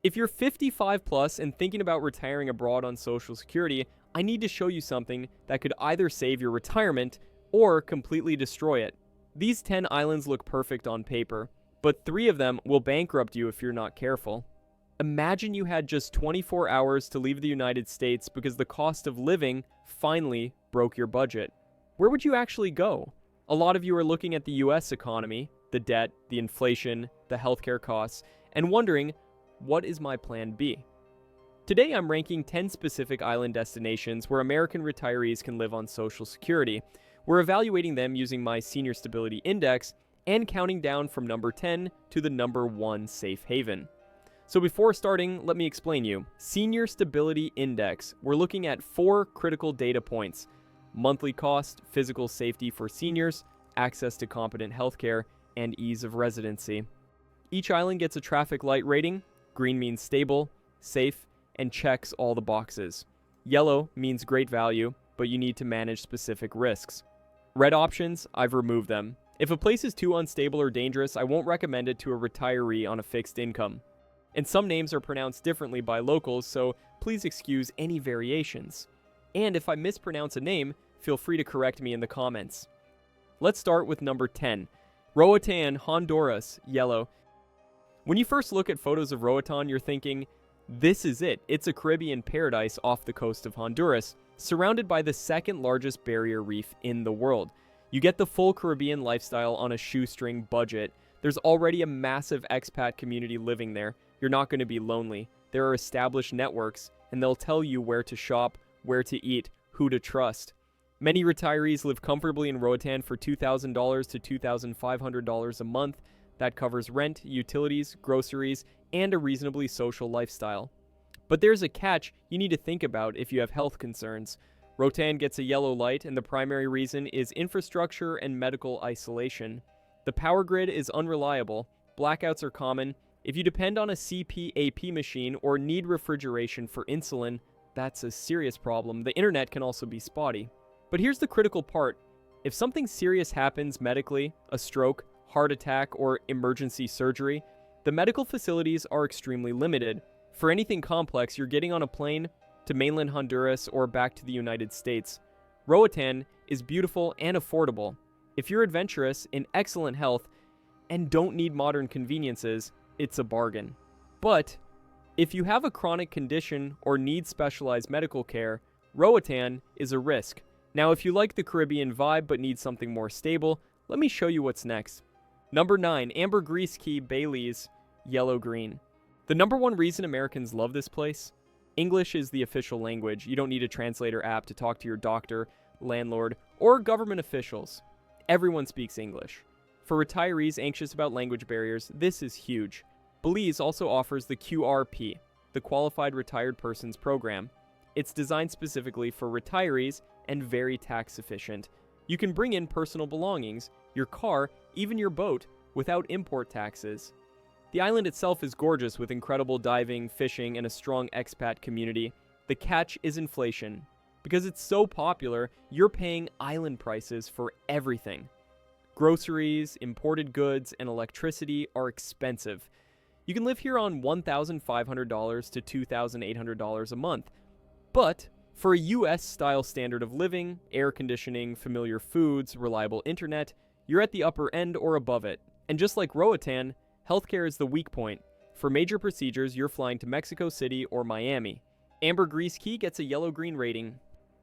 If you're 55 plus and thinking about retiring abroad on Social Security, I need to show you something that could either save your retirement or completely destroy it. These 10 islands look perfect on paper, but 3 of them will bankrupt you if you're not careful. Imagine you had just 24 hours to leave the United States because the cost of living finally broke your budget. Where would you actually go? A lot of you are looking at the US economy, the debt, the inflation, the healthcare costs, and wondering, what is my plan B? Today I'm ranking 10 specific island destinations where American retirees can live on Social Security. We're evaluating them using my Senior Stability Index and counting down from number 10 to the number 1 safe haven. So before starting, let me explain you. Senior Stability Index. We're looking at 4 critical data points: monthly cost, physical safety for seniors, access to competent healthcare, and ease of residency. Each island gets a traffic light rating. Green means stable, safe, and checks all the boxes. Yellow means great value, but you need to manage specific risks. Red options, I've removed them. If a place is too unstable or dangerous, I won't recommend it to a retiree on a fixed income. And some names are pronounced differently by locals, so please excuse any variations. And if I mispronounce a name, feel free to correct me in the comments. Let's start with number 10. Roatan, Honduras, yellow. When you first look at photos of Roatan, you're thinking, this is it. It's a Caribbean paradise off the coast of Honduras, surrounded by the second largest barrier reef in the world. You get the full Caribbean lifestyle on a shoestring budget. There's already a massive expat community living there. You're not going to be lonely. There are established networks, and they'll tell you where to shop, where to eat, who to trust. Many retirees live comfortably in Roatan for $2,000 to $2,500 a month. That covers rent, utilities, groceries, and a reasonably social lifestyle. But there's a catch you need to think about if you have health concerns. Roatan gets a yellow light, and the primary reason is infrastructure and medical isolation. The power grid is unreliable, blackouts are common. If you depend on a CPAP machine or need refrigeration for insulin, that's a serious problem. The internet can also be spotty. But here's the critical part. If something serious happens medically, a stroke, heart attack, or emergency surgery, the medical facilities are extremely limited. For anything complex, you're getting on a plane to mainland Honduras or back to the United States. Roatan is beautiful and affordable. If you're adventurous, in excellent health, and don't need modern conveniences, it's a bargain. But if you have a chronic condition or need specialized medical care, Roatan is a risk. Now, if you like the Caribbean vibe but need something more stable, let me show you what's next. Number 9, Ambergris Caye, Belize, yellow-green. The number 1 reason Americans love this place? English is the official language. You don't need a translator app to talk to your doctor, landlord, or government officials. Everyone speaks English. For retirees anxious about language barriers, this is huge. Belize also offers the QRP, the Qualified Retired Persons Program. It's designed specifically for retirees and very tax efficient. You can bring in personal belongings, your car, even your boat, without import taxes. The island itself is gorgeous with incredible diving, fishing, and a strong expat community. The catch is inflation. Because it's so popular, you're paying island prices for everything. Groceries, imported goods, and electricity are expensive. You can live here on $1,500 to $2,800 a month. But for a US-style standard of living, air conditioning, familiar foods, reliable internet, you're at the upper end or above it. And just like Roatan, healthcare is the weak point. For major procedures, you're flying to Mexico City or Miami. Ambergris Caye gets a yellow-green rating.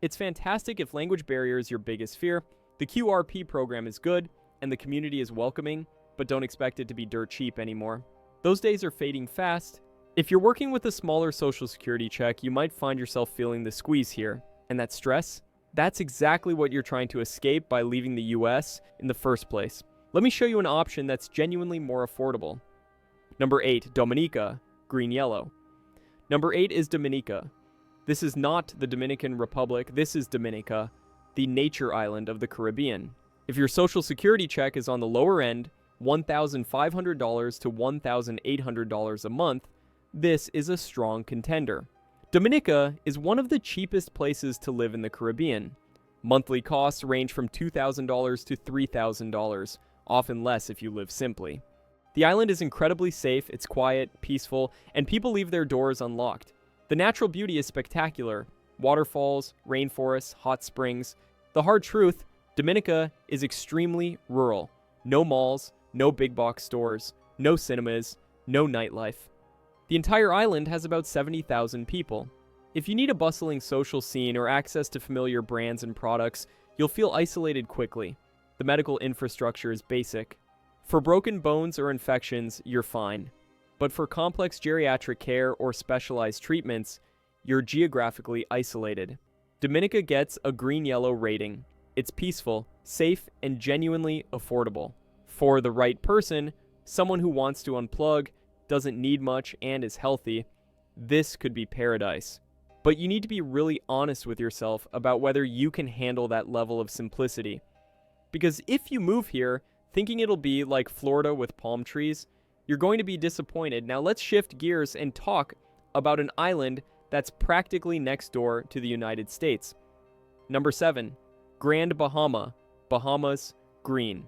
It's fantastic if language barrier is your biggest fear. The QRP program is good, and the community is welcoming, but don't expect it to be dirt cheap anymore. Those days are fading fast. If you're working with a smaller Social Security check, you might find yourself feeling the squeeze here. And that stress? That's exactly what you're trying to escape by leaving the US in the first place. Let me show you an option that's genuinely more affordable. Number 8, Dominica, green-yellow. Number 8 is Dominica. This is not the Dominican Republic, this is Dominica, the nature island of the Caribbean. If your Social Security check is on the lower end, $1,500 to $1,800 a month, this is a strong contender. Dominica is one of the cheapest places to live in the Caribbean. Monthly costs range from $2,000 to $3,000, often less if you live simply. The island is incredibly safe, it's quiet, peaceful, and people leave their doors unlocked. The natural beauty is spectacular. Waterfalls, rainforests, hot springs. The hard truth, Dominica is extremely rural. No malls, no big box stores, no cinemas, no nightlife. The entire island has about 70,000 people. If you need a bustling social scene or access to familiar brands and products, you'll feel isolated quickly. The medical infrastructure is basic. For broken bones or infections, you're fine. But for complex geriatric care or specialized treatments, you're geographically isolated. Dominica gets a green-yellow rating. It's peaceful, safe, and genuinely affordable. For the right person, someone who wants to unplug, doesn't need much, and is healthy, this could be paradise. But you need to be really honest with yourself about whether you can handle that level of simplicity. Because if you move here thinking it'll be like Florida with palm trees, you're going to be disappointed. Now let's shift gears and talk about an island that's practically next door to the United States. Number 7, Grand Bahama, Bahamas, green.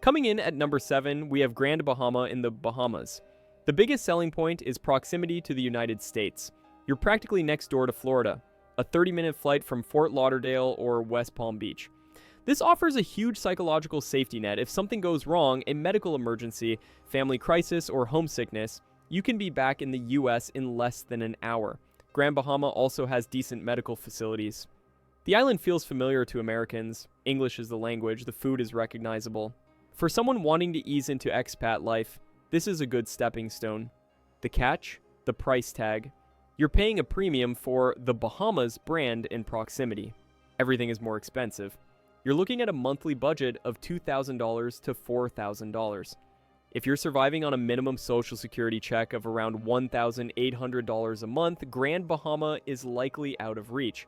Coming in at number 7, we have Grand Bahama in the Bahamas. The biggest selling point is proximity to the United States. You're practically next door to Florida, a 30-minute flight from Fort Lauderdale or West Palm Beach. This offers a huge psychological safety net. If something goes wrong, a medical emergency, family crisis, or homesickness, you can be back in the US in less than an hour. Grand Bahama also has decent medical facilities. The island feels familiar to Americans. English is the language, the food is recognizable. For someone wanting to ease into expat life, this is a good stepping stone. The catch? The price tag. You're paying a premium for the Bahamas brand in proximity. Everything is more expensive. You're looking at a monthly budget of $2,000 to $4,000. If you're surviving on a minimum social security check of around $1,800 a month, Grand Bahama is likely out of reach.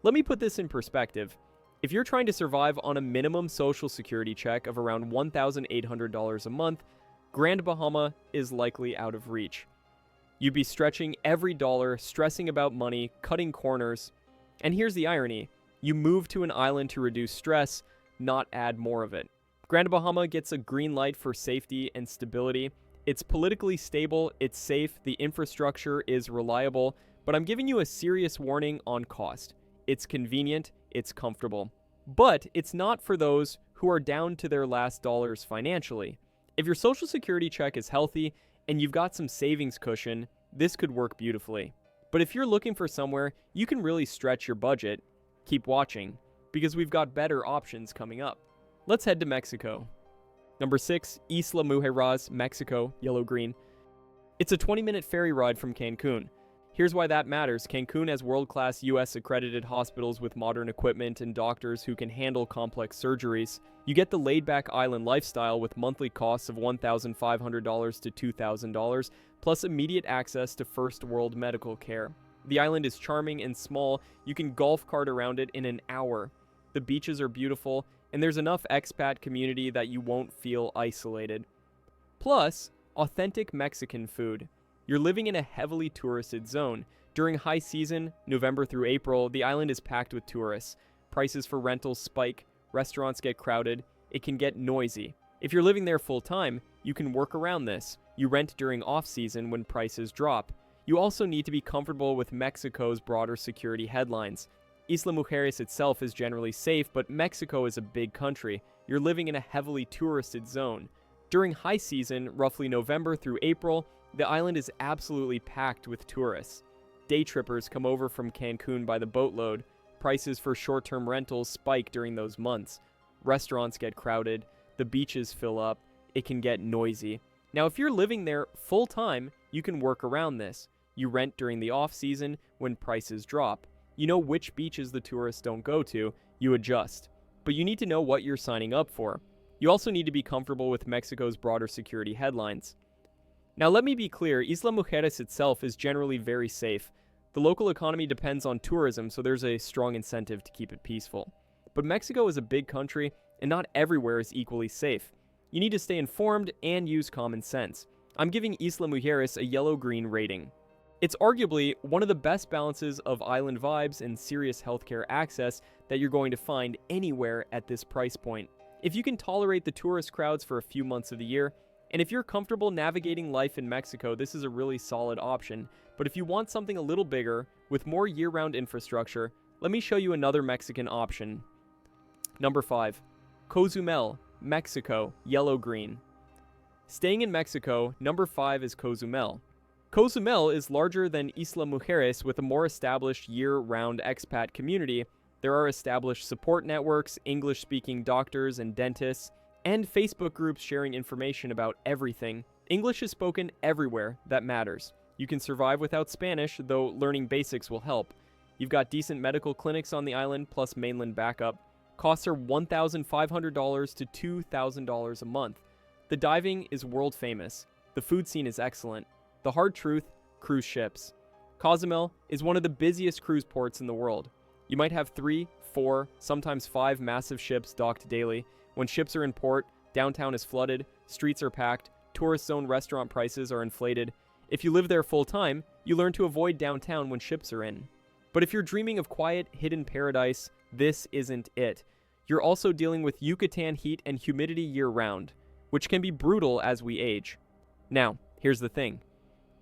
Let me put this in perspective. If you're trying to survive on a minimum social security check of around $1,800 a month, Grand Bahama is likely out of reach. You'd be stretching every dollar, stressing about money, cutting corners. And here's the irony. You move to an island to reduce stress, not add more of it. Grand Bahama gets a green light for safety and stability. It's politically stable, it's safe, the infrastructure is reliable, but I'm giving you a serious warning on cost. It's convenient, it's comfortable. But it's not for those who are down to their last dollars financially. If your social security check is healthy and you've got some savings cushion, this could work beautifully. But if you're looking for somewhere you can really stretch your budget, keep watching, because we've got better options coming up. Let's head to Mexico. Number 6, Isla Mujeres, Mexico, yellow-green. It's a 20-minute ferry ride from Cancun. Here's why that matters. Cancun has world-class US-accredited hospitals with modern equipment and doctors who can handle complex surgeries. You get the laid-back island lifestyle with monthly costs of $1,500 to $2,000, plus immediate access to first-world medical care. The island is charming and small. You can golf cart around it in an hour. The beaches are beautiful, and there's enough expat community that you won't feel isolated. Plus, authentic Mexican food. You're living in a heavily touristed zone. During high season, November through April, the island is packed with tourists. Prices for rentals spike, restaurants get crowded, it can get noisy. If you're living there full time, you can work around this. You rent during off-season when prices drop. You also need to be comfortable with Mexico's broader security headlines. Isla Mujeres itself is generally safe, but Mexico is a big country. You're living in a heavily touristed zone. During high season, roughly November through April, the island is absolutely packed with tourists. Day trippers come over from Cancun by the boatload. Prices for short-term rentals spike during those months. Restaurants get crowded. The beaches fill up. It can get noisy. Now, if you're living there full-time, you can work around this. You rent during the off-season when prices drop. You know which beaches the tourists don't go to. You adjust. But you need to know what you're signing up for. You also need to be comfortable with Mexico's broader security headlines. Now, let me be clear, Isla Mujeres itself is generally very safe. The local economy depends on tourism, so there's a strong incentive to keep it peaceful. But Mexico is a big country, and not everywhere is equally safe. You need to stay informed and use common sense. I'm giving Isla Mujeres a yellow-green rating. It's arguably one of the best balances of island vibes and serious healthcare access that you're going to find anywhere at this price point. If you can tolerate the tourist crowds for a few months of the year, And if you're comfortable navigating life in Mexico, this is a really solid option. But if you want something a little bigger, with more year-round infrastructure, let me show you another Mexican option. Number 5. Cozumel, Mexico, yellow-green. Staying in Mexico, number 5 is Cozumel. Cozumel is larger than Isla Mujeres with a more established year-round expat community. There are established support networks, English-speaking doctors and dentists, and Facebook groups sharing information about everything. English is spoken everywhere that matters. You can survive without Spanish, though learning basics will help. You've got decent medical clinics on the island, plus mainland backup. Costs are $1,500 to $2,000 a month. The diving is world famous. The food scene is excellent. The hard truth, cruise ships. Cozumel is one of the busiest cruise ports in the world. You might have 3, 4, sometimes 5 massive ships docked daily. When ships are in port, downtown is flooded, streets are packed, tourist zone restaurant prices are inflated. If you live there full time, you learn to avoid downtown when ships are in. But if you're dreaming of quiet, hidden paradise, this isn't it. You're also dealing with Yucatan heat and humidity year-round, which can be brutal as we age. Now, here's the thing.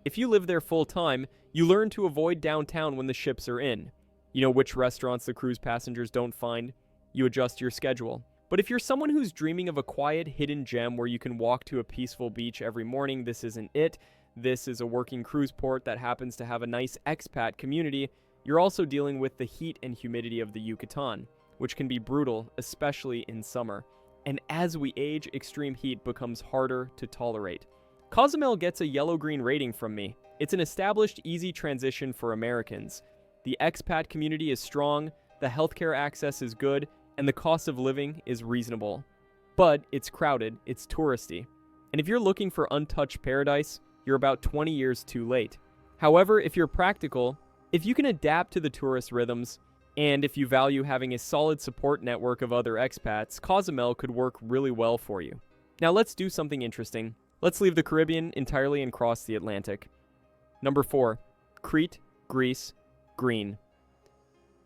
If you live there full time, you learn to avoid downtown when the ships are in. You know which restaurants the cruise passengers don't find. You adjust your schedule. But if you're someone who's dreaming of a quiet, hidden gem where you can walk to a peaceful beach every morning, this isn't it. This is a working cruise port that happens to have a nice expat community. You're also dealing with the heat and humidity of the Yucatan, which can be brutal, especially in summer. And as we age, extreme heat becomes harder to tolerate. Cozumel gets a yellow-green rating from me. It's an established, easy transition for Americans. The expat community is strong, the healthcare access is good, and the cost of living is reasonable. But it's crowded, it's touristy. And if you're looking for untouched paradise, you're about 20 years too late. However, if you're practical, if you can adapt to the tourist rhythms, and if you value having a solid support network of other expats, Cozumel could work really well for you. Now let's do something interesting. Let's leave the Caribbean entirely and cross the Atlantic. Number 4, Crete, Greece, green.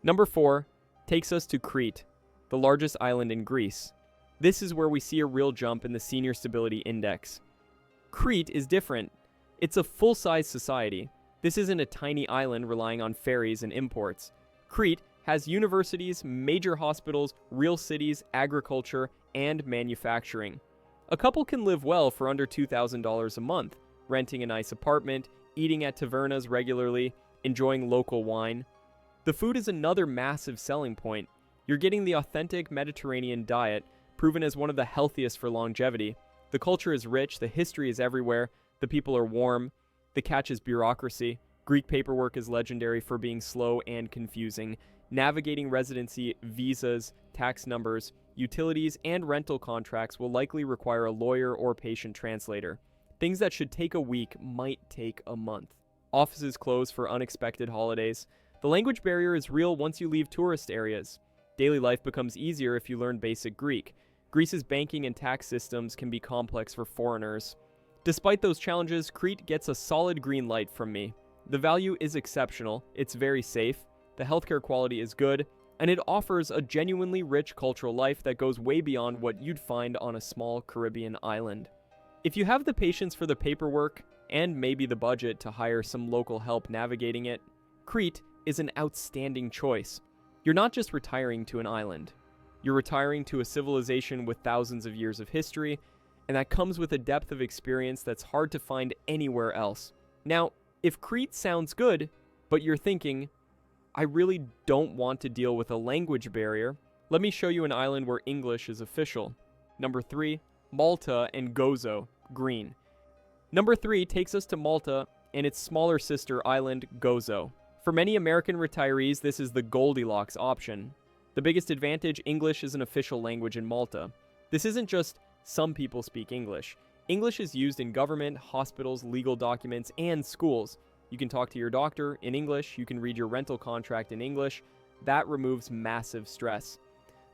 Number 4 takes us to Crete, the largest island in Greece. This is where we see a real jump in the Senior Stability Index. Crete is different. It's a full-size society. This isn't a tiny island relying on ferries and imports. Crete has universities, major hospitals, real cities, agriculture, and manufacturing. A couple can live well for under $2,000 a month, renting a nice apartment, eating at tavernas regularly, enjoying local wine. The food is another massive selling point. You're getting the authentic Mediterranean diet, proven as one of the healthiest for longevity. The culture is rich, the history is everywhere, the people are warm, the catch is bureaucracy. Greek paperwork is legendary for being slow and confusing. Navigating residency, visas, tax numbers, utilities, and rental contracts will likely require a lawyer or patient translator. Things that should take a week might take a month. Offices close for unexpected holidays. The language barrier is real once you leave tourist areas. Daily life becomes easier if you learn basic Greek. Greece's banking and tax systems can be complex for foreigners. Despite those challenges, Crete gets a solid green light from me. The value is exceptional, it's very safe, the healthcare quality is good, and it offers a genuinely rich cultural life that goes way beyond what you'd find on a small Caribbean island. If you have the patience for the paperwork, and maybe the budget to hire some local help navigating it, Crete is an outstanding choice. You're not just retiring to an island. You're retiring to a civilization with thousands of years of history, and that comes with a depth of experience that's hard to find anywhere else. Now, if Crete sounds good, but you're thinking, I really don't want to deal with a language barrier, let me show you an island where English is official. Number 3, Malta and Gozo, green. Number 3 takes us to Malta and its smaller sister island, Gozo. For many American retirees, this is the Goldilocks option. The biggest advantage, English is an official language in Malta. This isn't just some people speak English. English is used in government, hospitals, legal documents, and schools. You can talk to your doctor in English, you can read your rental contract in English. That removes massive stress.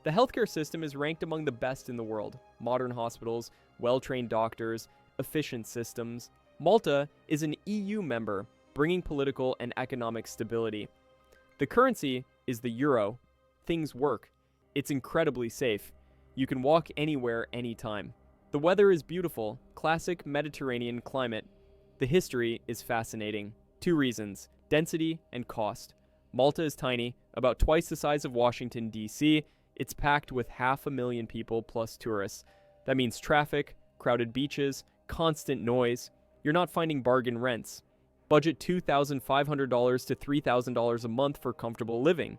The healthcare system is ranked among the best in the world. Modern hospitals, well-trained doctors, efficient systems. Malta is an EU member, bringing political and economic stability. The currency is the euro. Things work. It's incredibly safe. You can walk anywhere, anytime. The weather is beautiful, classic Mediterranean climate. The history is fascinating. 2 reasons: density and cost. Malta is tiny, about twice the size of Washington, D.C. It's packed with 500,000 people plus tourists. That means traffic, crowded beaches, constant noise. You're not finding bargain rents. Budget $2,500 to $3,000 a month for comfortable living.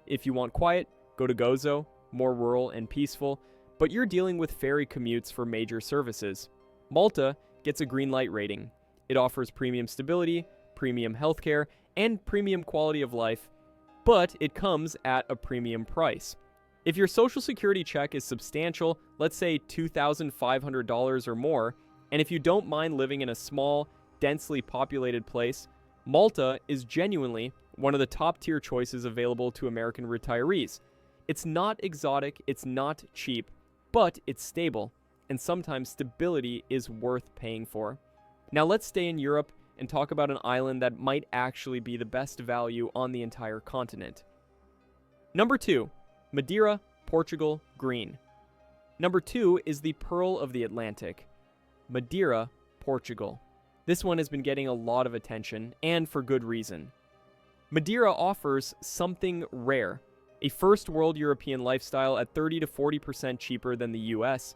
If you want quiet, go to Gozo, more rural and peaceful, but you're dealing with ferry commutes for major services. Malta gets a green light rating. It offers premium stability, premium healthcare, and premium quality of life, but it comes at a premium price. If your social security check is substantial, let's say $2,500 or more, and if you don't mind living in a small, densely populated place, Malta is genuinely one of the top-tier choices available to American retirees. It's not exotic, it's not cheap, but it's stable, and sometimes stability is worth paying for. Now let's stay in Europe and talk about an island that might actually be the best value on the entire continent. Number 2, Madeira, Portugal, green. Number 2 is the Pearl of the Atlantic, Madeira, Portugal. This one has been getting a lot of attention, and for good reason. Madeira offers something rare, a first world European lifestyle at 30 to 40% cheaper than the US.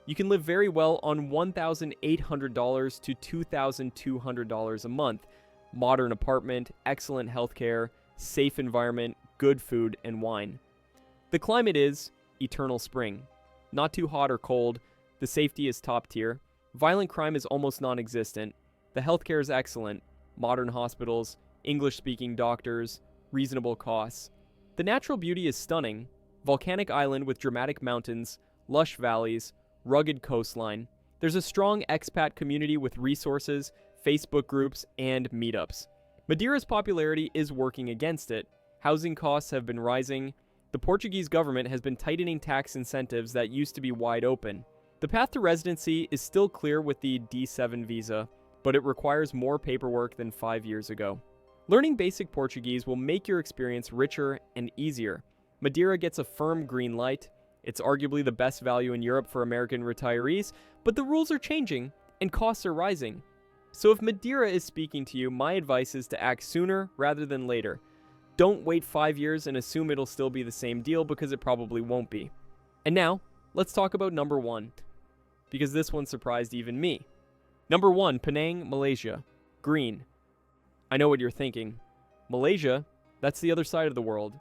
You can live very well on $1,800 to $2,200 a month. Modern apartment, excellent healthcare, safe environment, good food and wine. The climate is eternal spring. Not too hot or cold. The safety is top tier. Violent crime is almost non-existent. The healthcare is excellent. Modern hospitals, English-speaking doctors, reasonable costs. The natural beauty is stunning. Volcanic island with dramatic mountains, lush valleys, rugged coastline. There's a strong expat community with resources, Facebook groups, and meetups. Madeira's popularity is working against it. Housing costs have been rising. The Portuguese government has been tightening tax incentives that used to be wide open. The path to residency is still clear with the D7 visa, but it requires more paperwork than 5 years ago. Learning basic Portuguese will make your experience richer and easier. Madeira gets a firm green light. It's arguably the best value in Europe for American retirees, but the rules are changing and costs are rising. So if Madeira is speaking to you, my advice is to act sooner rather than later. Don't wait 5 years and assume it'll still be the same deal, because it probably won't be. And now, let's talk about number 1, because this one surprised even me. Number 1, Penang, Malaysia, green. I know what you're thinking. Malaysia, that's the other side of the world.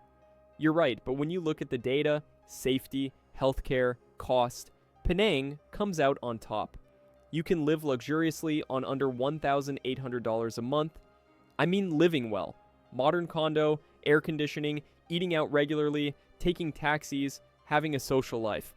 You're right, but when you look at the data, safety, healthcare, cost, Penang comes out on top. You can live luxuriously on under $1,800 a month. I mean living well. Modern condo, air conditioning, eating out regularly, taking taxis, having a social life.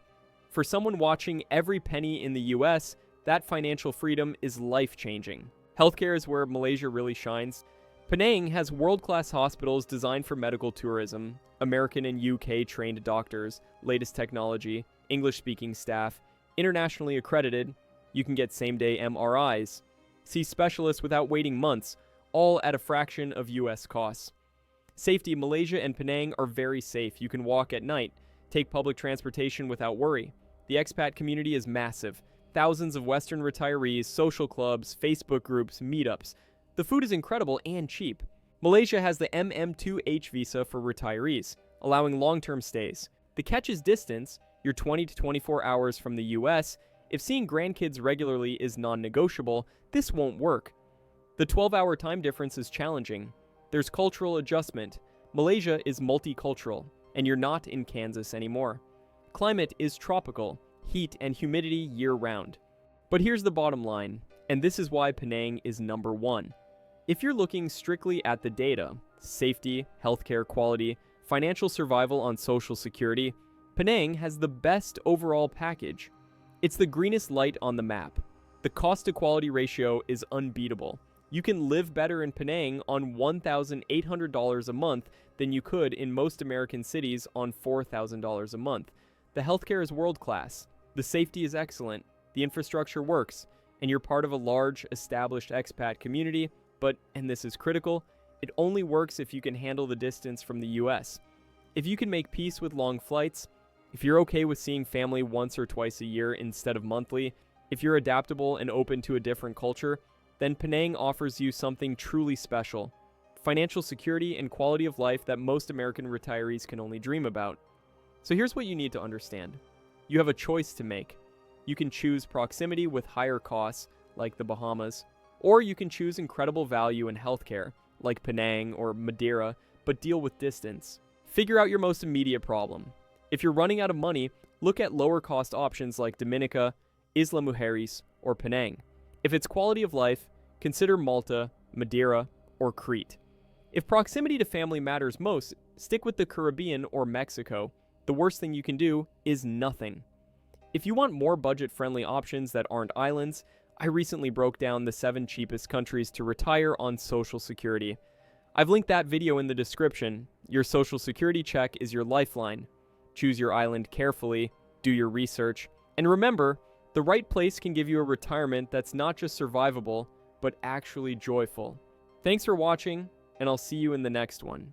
For someone watching every penny in the US, that financial freedom is life-changing. Healthcare is where Malaysia really shines. Penang has world-class hospitals designed for medical tourism, American and UK trained doctors, latest technology, English-speaking staff, internationally accredited. You can get same-day MRIs, see specialists without waiting months, all at a fraction of US costs. Safety: Malaysia and Penang are very safe. You can walk at night, take public transportation without worry. The expat community is massive. Thousands of Western retirees, social clubs, Facebook groups, meetups. The food is incredible and cheap. Malaysia has the MM2H visa for retirees, allowing long-term stays. The catch is distance. You're 20 to 24 hours from the US. If seeing grandkids regularly is non-negotiable, this won't work. The 12-hour time difference is challenging. There's cultural adjustment. Malaysia is multicultural, and you're not in Kansas anymore. Climate is tropical, heat and humidity year-round. But here's the bottom line, and this is why Penang is number 1. If you're looking strictly at the data, safety, healthcare quality, financial survival on social security, Penang has the best overall package. It's the greenest light on the map. The cost-to-quality ratio is unbeatable. You can live better in Penang on $1,800 a month than you could in most American cities on $4,000 a month. The healthcare is world-class. The safety is excellent. The infrastructure works. And you're part of a large, established expat community. But, and this is critical, it only works if you can handle the distance from the US. If you can make peace with long flights, If you're okay with seeing family once or twice a year instead of monthly, if you're adaptable and open to a different culture, then Penang offers you something truly special. Financial security and quality of life that most American retirees can only dream about. So here's what you need to understand. You have a choice to make. You can choose proximity with higher costs, like the Bahamas, or you can choose incredible value in healthcare, like Penang or Madeira, but deal with distance. Figure out your most immediate problem. If you're running out of money, look at lower cost options like Dominica, Isla Mujeres, or Penang. If it's quality of life, consider Malta, Madeira, or Crete. If proximity to family matters most, stick with the Caribbean or Mexico. The worst thing you can do is nothing. If you want more budget-friendly options that aren't islands, I recently broke down the 7 cheapest countries to retire on Social Security. I've linked that video in the description. Your Social Security check is your lifeline. Choose your island carefully, do your research, and remember, the right place can give you a retirement that's not just survivable, but actually joyful. Thanks for watching, and I'll see you in the next one.